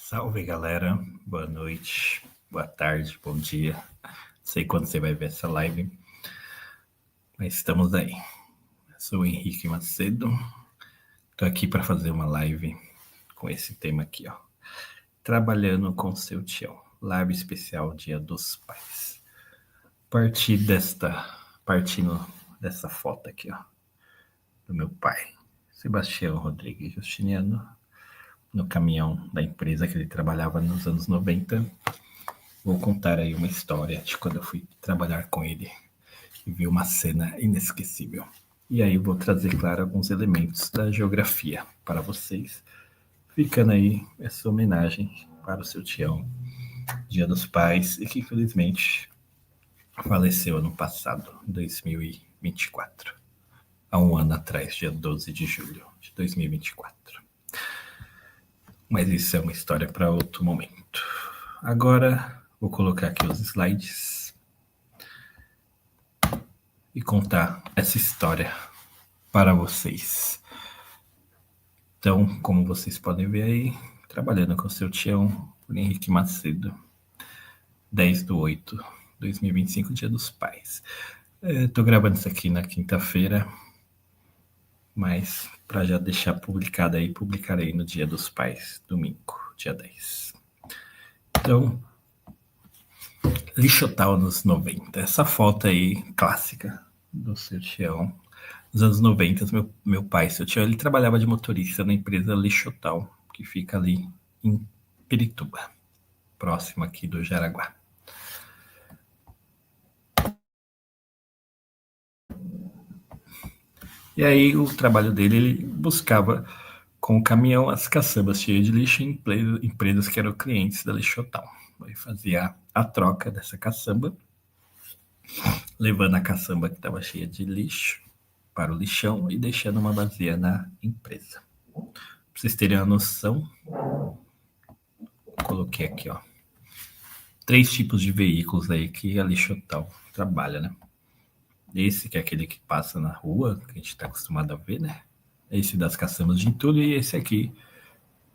Salve, galera. Boa noite, boa tarde, bom dia. Não sei quando você vai ver essa live, mas estamos aí. Eu sou o Henrique Macedo. Tô aqui para fazer uma live com esse tema aqui, ó. Trabalhando com seu tio. Live especial Dia dos Pais. Partindo dessa foto aqui, ó, do meu pai, Sebastião Rodrigues Justiniano, no caminhão da empresa que ele trabalhava nos anos 90. Vou contar aí uma história de quando eu fui trabalhar com ele e vi uma cena inesquecível. E aí vou trazer, claro, alguns elementos da geografia para vocês, ficando aí essa homenagem para o seu tião, Dia dos Pais, e que infelizmente faleceu ano passado, 2024, há um ano atrás, dia 12 de julho de 2024. Mas isso é uma história para outro momento. Agora vou colocar aqui os slides e contar essa história para vocês. Então, como vocês podem ver aí, trabalhando com o seu tião, Henrique Macedo, 10/8/2025, Dia dos Pais. Estou gravando isso aqui na quinta-feira, mas para já deixar publicado aí, publicarei no Dia dos Pais, domingo, dia 10. Então, Lixotal nos 90. Essa foto aí, clássica do seu tião. Nos anos 90, meu pai, seu tio, ele trabalhava de motorista na empresa Lixotal, que fica ali em Pirituba, próximo aqui do Jaraguá. E aí o trabalho dele, ele buscava com o caminhão as caçambas cheias de lixo em empresas que eram clientes da Lixotal. Ele fazia a troca dessa caçamba, levando a caçamba que estava cheia de lixo para o lixão e deixando uma vazia na empresa. Para vocês terem uma noção, coloquei aqui, ó, 3 tipos de veículos aí que a Lixotal trabalha, né? Esse que é aquele que passa na rua, que a gente está acostumado a ver, né? Esse das caçambas de entulho e esse aqui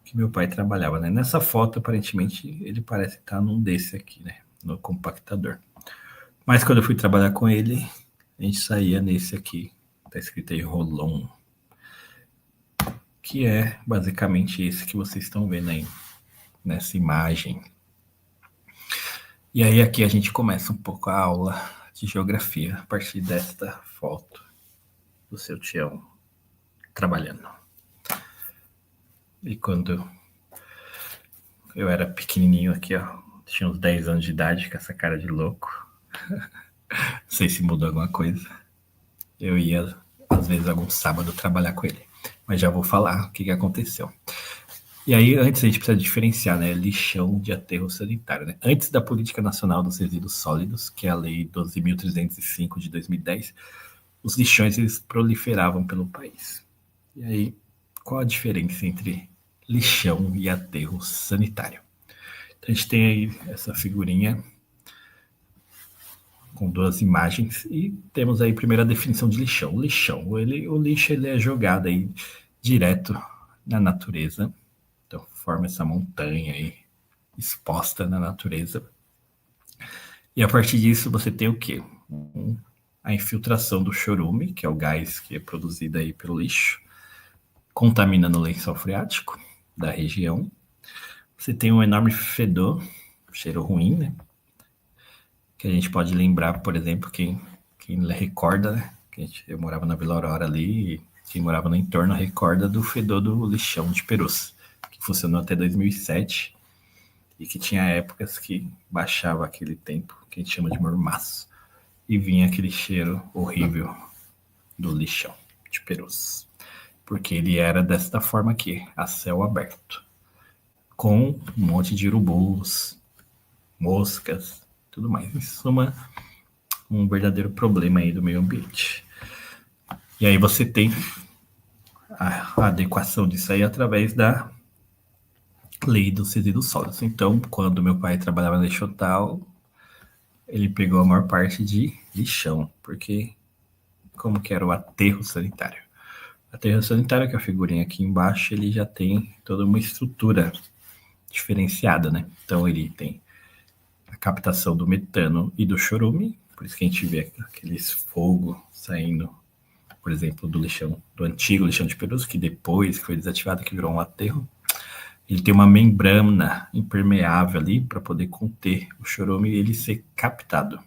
que meu pai trabalhava, né? Nessa foto, aparentemente, ele parece estar num desse aqui, né? No compactador. Mas quando eu fui trabalhar com ele, a gente saía nesse aqui. Tá escrito aí Rolon. Que é basicamente esse que vocês estão vendo aí nessa imagem. E aí aqui a gente começa um pouco a aula de geografia a partir desta foto do seu tião trabalhando. E quando eu era pequenininho aqui, ó, tinha uns 10 anos de idade, com essa cara de louco. Não sei se mudou alguma coisa. Eu ia, às vezes, algum sábado trabalhar com ele. Mas já vou falar o que aconteceu. E aí, antes a gente precisa diferenciar, né, lixão de aterro sanitário, né? Antes da Política Nacional dos Resíduos Sólidos, que é a Lei 12.305 de 2010, os lixões eles proliferavam pelo país. E aí, qual a diferença entre lixão e aterro sanitário? Então, a gente tem aí essa figurinha com 2 imagens e temos aí a primeira definição de lixão. O lixo ele é jogado aí direto na natureza. Então, forma essa montanha aí exposta na natureza. E a partir disso, você tem o quê? A infiltração do chorume, que é o gás que é produzido aí pelo lixo, contaminando o lençol freático da região. Você tem um enorme fedor, cheiro ruim, né? Que a gente pode lembrar, por exemplo, quem recorda, né? Eu morava na Vila Aurora ali, e quem morava no entorno recorda do fedor do lixão de Perus, que funcionou até 2007 e que tinha épocas que baixava aquele tempo, que a gente chama de mormaço, e vinha aquele cheiro horrível do lixão de Perus, porque ele era desta forma aqui, a céu aberto, com um monte de urubus, moscas, tudo mais. Em suma, um verdadeiro problema aí do meio ambiente. E aí você tem a adequação disso aí através da Lei dos Resíduos Sólidos. Então, quando meu pai trabalhava na Lixotal, ele pegou a maior parte de lixão, porque como que era o aterro sanitário? O aterro sanitário, que é a figurinha aqui embaixo, ele já tem toda uma estrutura diferenciada, né? Então ele tem a captação do metano e do chorume, por isso que a gente vê aqueles fogo saindo, por exemplo, do lixão, do antigo lixão de Perus, que depois que foi desativado, que virou um aterro. Ele tem uma membrana impermeável ali para poder conter o chorume e ele ser captado.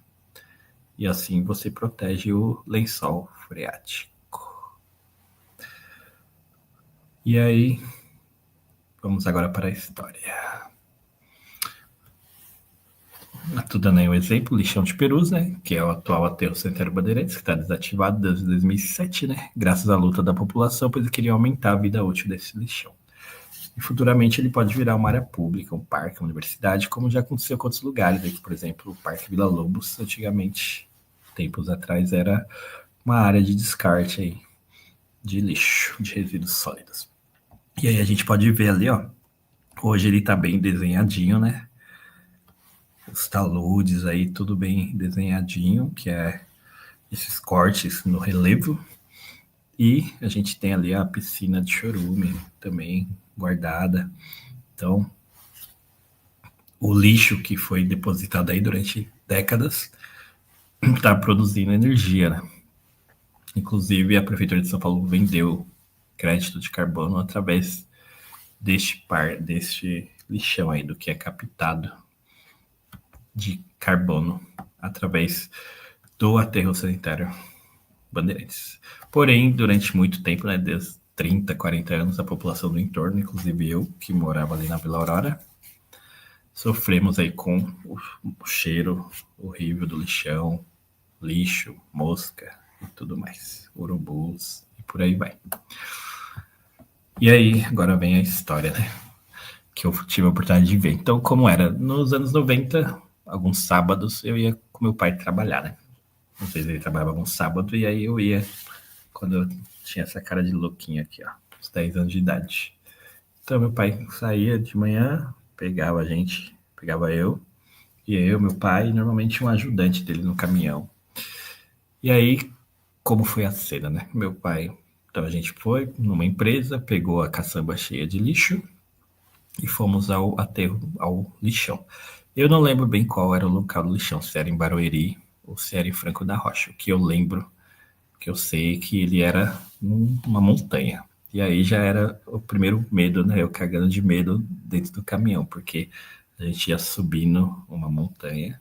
E assim você protege o lençol freático. E aí, vamos agora para a história. Estou dando aí um exemplo, lixão de Perus, né? Que é o atual aterro Cemitério Bandeirantes, que está desativado desde 2007, né? Graças à luta da população, pois ele queria aumentar a vida útil desse lixão. E futuramente ele pode virar uma área pública, um parque, uma universidade, como já aconteceu com outros lugares. Aqui, por exemplo, o Parque Vila Lobos, antigamente, tempos atrás, era uma área de descarte aí, de lixo, de resíduos sólidos. E aí a gente pode ver ali, ó, hoje ele tá bem desenhadinho, né? Os taludes aí, tudo bem desenhadinho, que é esses cortes no relevo. E a gente tem ali a piscina de chorume também guardada. Então, o lixo que foi depositado aí durante décadas está produzindo energia, né? Inclusive, a Prefeitura de São Paulo vendeu crédito de carbono através deste lixão aí, do que é captado de carbono através do aterro sanitário Bandeirantes. Porém, durante muito tempo, né, desde 30, 40 anos, a população do entorno, inclusive eu, que morava ali na Vila Aurora, sofremos aí com o cheiro horrível do lixão, lixo, mosca e tudo mais, urubus e por aí vai. E aí, agora vem a história, né, que eu tive a oportunidade de ver. Então, como era? Nos anos 90, alguns sábados, eu ia com meu pai trabalhar, né? Às vezes ele trabalhava algum sábado, e aí eu ia, quando eu tinha essa cara de louquinho aqui, ó, uns 10 anos de idade. Então, meu pai saía de manhã, pegava a gente, pegava eu, e eu, meu pai, e normalmente um ajudante dele no caminhão. E aí, como foi a cena, né? Meu pai, então a gente foi numa empresa, pegou a caçamba cheia de lixo e fomos ao aterro, ao lixão. Eu não lembro bem qual era o local do lixão, se era em Barueri ou se era em Franco da Rocha. O que eu lembro, que eu sei que ele era numa montanha. E aí já era o primeiro medo, né? Eu cagando de medo dentro do caminhão, porque a gente ia subindo uma montanha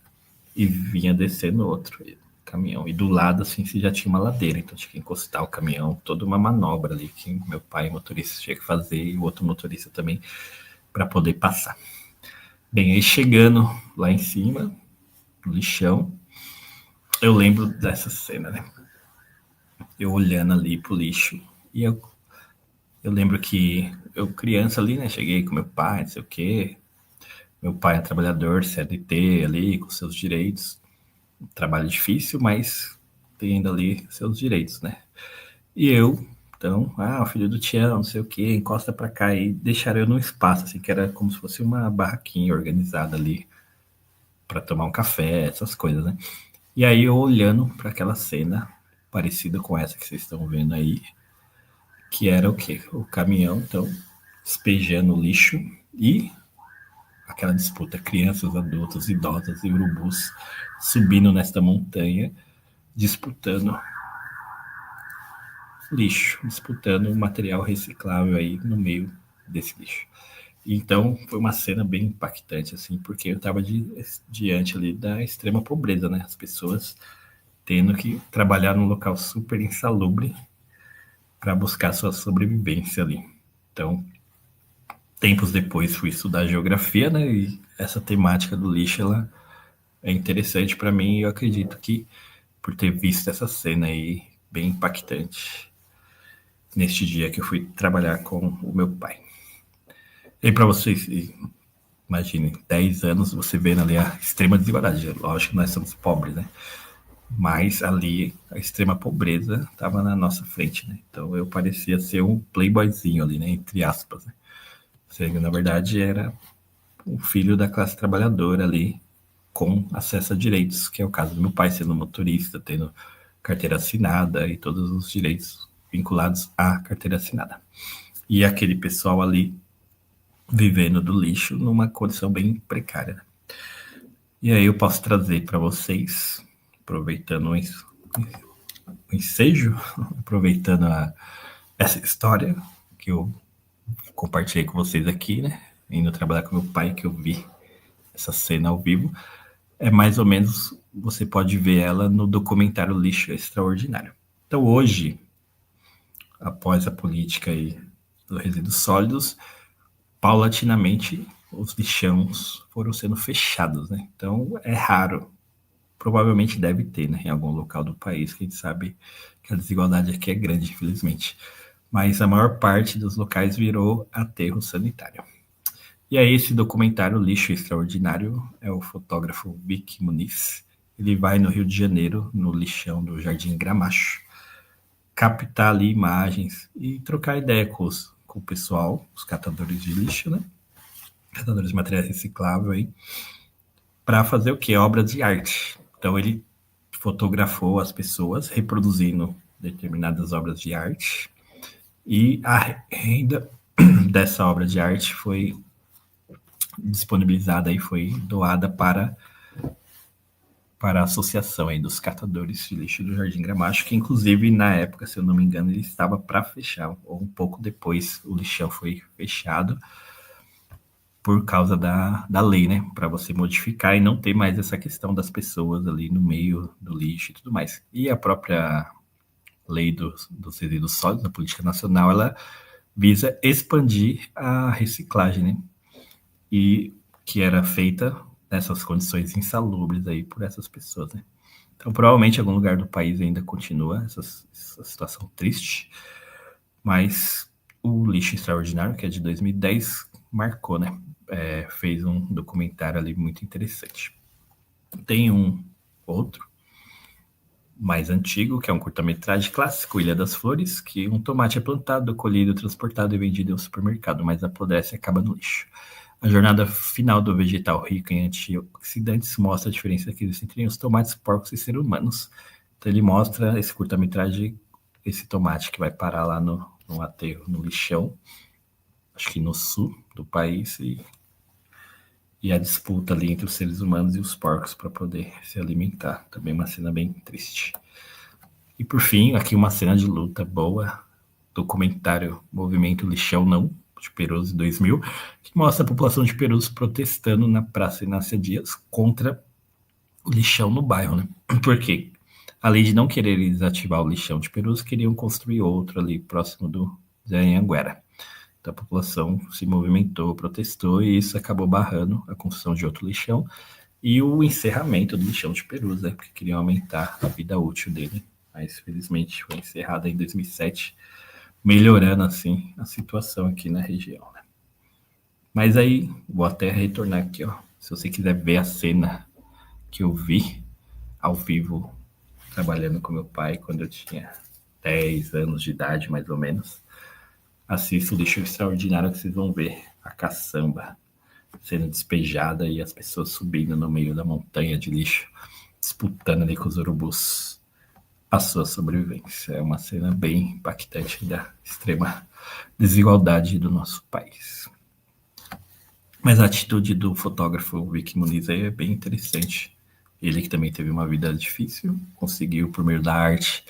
e vinha descendo outro caminhão. E do lado, assim, já tinha uma ladeira, então tinha que encostar o caminhão, toda uma manobra ali que meu pai, motorista, tinha que fazer e o outro motorista também, para poder passar. Bem, aí chegando lá em cima, no lixão, eu lembro dessa cena, né? Eu olhando ali pro lixo e eu lembro que eu criança ali, né? Cheguei com meu pai, não sei o quê. Meu pai é trabalhador, CLT ali, com seus direitos. Trabalho difícil, mas tem ainda ali seus direitos, né? E eu, então, o filho do Tião, não sei o quê, encosta pra cá e deixaram eu num espaço, assim, que era como se fosse uma barraquinha organizada ali para tomar um café, essas coisas, né? E aí eu olhando para aquela cena parecida com essa que vocês estão vendo aí, que era o quê? O caminhão, então, despejando lixo e aquela disputa, crianças, adultos, idosas e urubus subindo nesta montanha, disputando lixo, disputando material reciclável aí no meio desse lixo. Então, foi uma cena bem impactante, assim, porque eu estava diante ali da extrema pobreza, né? As pessoas tendo que trabalhar num local super insalubre para buscar sua sobrevivência ali. Então, tempos depois fui estudar geografia, né? E essa temática do lixo, ela é interessante para mim e eu acredito que por ter visto essa cena aí bem impactante neste dia que eu fui trabalhar com o meu pai. E para vocês, imagine, 10 anos você vendo ali a extrema desigualdade. Lógico que nós somos pobres, né? Mas ali a extrema pobreza estava na nossa frente, né? Então eu parecia ser um playboyzinho ali, né? Entre aspas, né? Seja, na verdade era um filho da classe trabalhadora ali com acesso a direitos, que é o caso do meu pai sendo motorista, tendo carteira assinada e todos os direitos vinculados à carteira assinada. E aquele pessoal ali vivendo do lixo numa condição bem precária, né? E aí eu posso trazer para vocês, aproveitando o ensejo, aproveitando essa história que eu compartilhei com vocês aqui, né? Indo trabalhar com meu pai, que eu vi essa cena ao vivo. É mais ou menos, você pode ver ela no documentário Lixo Extraordinário. Então hoje, após a política aí dos resíduos sólidos, paulatinamente os lixões foram sendo fechados, né? Então é raro, provavelmente deve ter, né, em algum local do país, que a gente sabe que a desigualdade aqui é grande, infelizmente. Mas a maior parte dos locais virou aterro sanitário. E aí esse documentário Lixo Extraordinário é o fotógrafo Vic Muniz. Ele vai no Rio de Janeiro, no lixão do Jardim Gramacho, captar ali imagens e trocar ideia com o pessoal, os catadores de lixo, né? Catadores de materiais recicláveis aí, para fazer o que? Obras de arte. Então ele fotografou as pessoas reproduzindo determinadas obras de arte e a renda dessa obra de arte foi disponibilizada e foi doada para a associação aí dos catadores de lixo do Jardim Gramacho, que inclusive na época, se eu não me engano, ele estava para fechar, ou um pouco depois o lixão foi fechado por causa da lei, né? Para você modificar e não ter mais essa questão das pessoas ali no meio do lixo e tudo mais. E a própria lei dos resíduos sólidos, da política nacional, ela visa expandir a reciclagem, né? E que era feita nessas condições insalubres aí por essas pessoas, né? Então, provavelmente em algum lugar do país ainda continua essa situação triste, mas o Lixo Extraordinário, que é de 2010, marcou, né? Fez um documentário ali muito interessante. Tem um outro mais antigo, que é um curta-metragem clássico, Ilha das Flores, que um tomate é plantado, colhido, transportado e vendido em um supermercado, mas apodrece e acaba no lixo. A jornada final do vegetal rico em antioxidantes mostra a diferença que existe entre os tomates, porcos e seres humanos. Então ele mostra esse curta-metragem, esse tomate que vai parar lá no aterro, no lixão, acho que no sul do país, e a disputa ali entre os seres humanos e os porcos para poder se alimentar. Também uma cena bem triste. E por fim, aqui uma cena de luta boa, documentário Movimento Lixão Não, de Perus 2000, que mostra a população de Perus protestando na Praça Inácia Dias contra o lixão no bairro, né? Por quê? Além de não querer desativar o lixão de Perus, queriam construir outro ali próximo do Anhanguera. Então a população se movimentou, protestou e isso acabou barrando a construção de outro lixão e o encerramento do lixão de Perus, né? Porque queriam aumentar a vida útil dele. Mas felizmente foi encerrado em 2007, melhorando assim a situação aqui na região, né? Mas aí vou até retornar aqui, ó. Se você quiser ver a cena que eu vi ao vivo trabalhando com meu pai quando eu tinha 10 anos de idade, mais ou menos, assista o Lixo Extraordinário que vocês vão ver a caçamba sendo despejada e as pessoas subindo no meio da montanha de lixo, disputando ali com os urubus a sua sobrevivência. É uma cena bem impactante da extrema desigualdade do nosso país. Mas a atitude do fotógrafo Vic Muniz aí é bem interessante. Ele que também teve uma vida difícil, conseguiu, por meio da arte,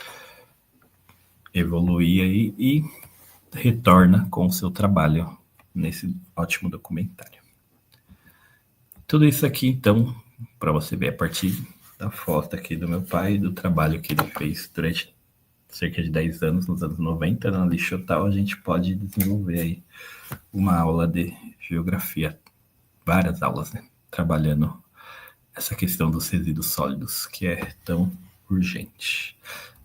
evoluir aí e retorna com o seu trabalho nesse ótimo documentário. Tudo isso aqui, então, para você ver a partir da foto aqui do meu pai, do trabalho que ele fez durante cerca de 10 anos, nos anos 90, na Lixotal, a gente pode desenvolver aí uma aula de geografia, várias aulas, né? Trabalhando essa questão dos resíduos sólidos, que é tão urgente.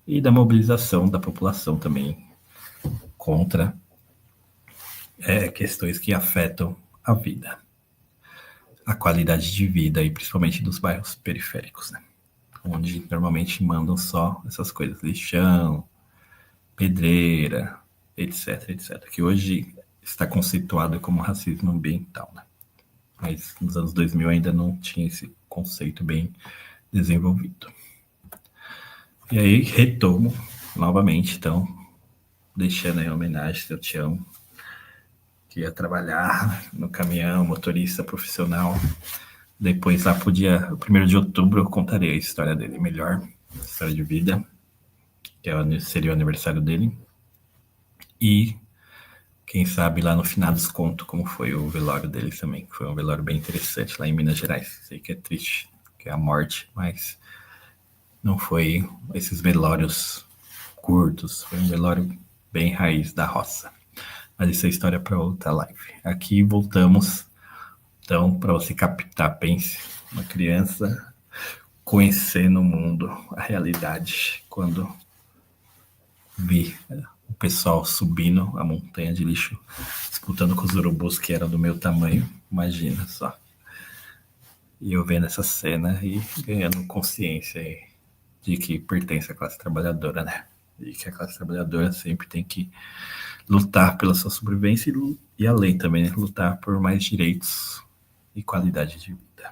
E da mobilização da população também contra questões que afetam a vida, a qualidade de vida, e principalmente dos bairros periféricos, né? Onde normalmente mandam só essas coisas, lixão, pedreira, etc, etc, que hoje está conceituado como racismo ambiental, né? Mas nos anos 2000 ainda não tinha esse conceito bem desenvolvido. E aí retomo novamente, então, deixando aí a homenagem, se eu te amo, que ia trabalhar no caminhão, motorista profissional. Depois lá pro dia 1º de outubro eu contarei a história dele melhor, a história de vida, que seria o aniversário dele. E quem sabe lá no finados conto como foi o velório dele também, que foi um velório bem interessante lá em Minas Gerais. Sei que é triste, que é a morte, mas não foi esses velórios curtos, foi um velório bem raiz da roça. Mas isso é história para outra live. Aqui voltamos, então, para você captar, pense, uma criança conhecer no mundo a realidade quando vi o pessoal subindo a montanha de lixo, disputando com os urubus que eram do meu tamanho, imagina só. E eu vendo essa cena e ganhando consciência aí de que pertence à classe trabalhadora, né? E que a classe trabalhadora sempre tem que lutar pela sua sobrevivência e além também, né? Lutar por mais direitos e qualidade de vida.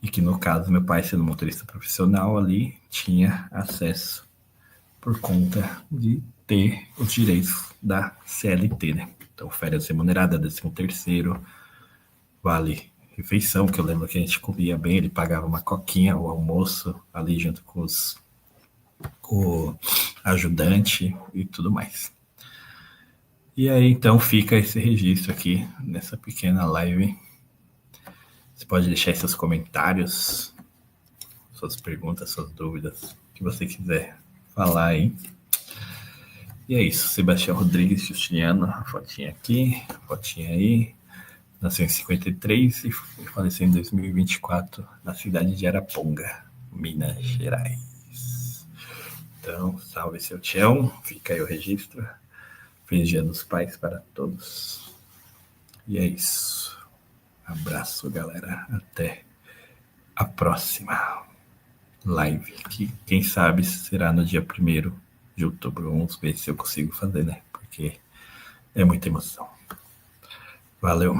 E que no caso, meu pai sendo motorista profissional ali, tinha acesso por conta de ter os direitos da CLT, né? Então, férias remuneradas, 13º, vale refeição, que eu lembro que a gente comia bem, ele pagava uma coquinha, o almoço ali junto com o ajudante e tudo mais. E aí, então, fica esse registro aqui, nessa pequena live. Você pode deixar aí seus comentários, suas perguntas, suas dúvidas, o que você quiser falar aí. E é isso, Sebastião Rodrigues Justiniano, a fotinha aqui, a fotinha aí. Nasceu em 53 e faleceu em 2024 na cidade de Araponga, Minas Gerais. Então, salve seu Tião, fica aí o registro. Feliz Dia dos Pais para todos. E é isso. Abraço, galera. Até a próxima live, que quem sabe será no dia 1º de outubro. Vamos ver se eu consigo fazer, né? Porque é muita emoção. Valeu.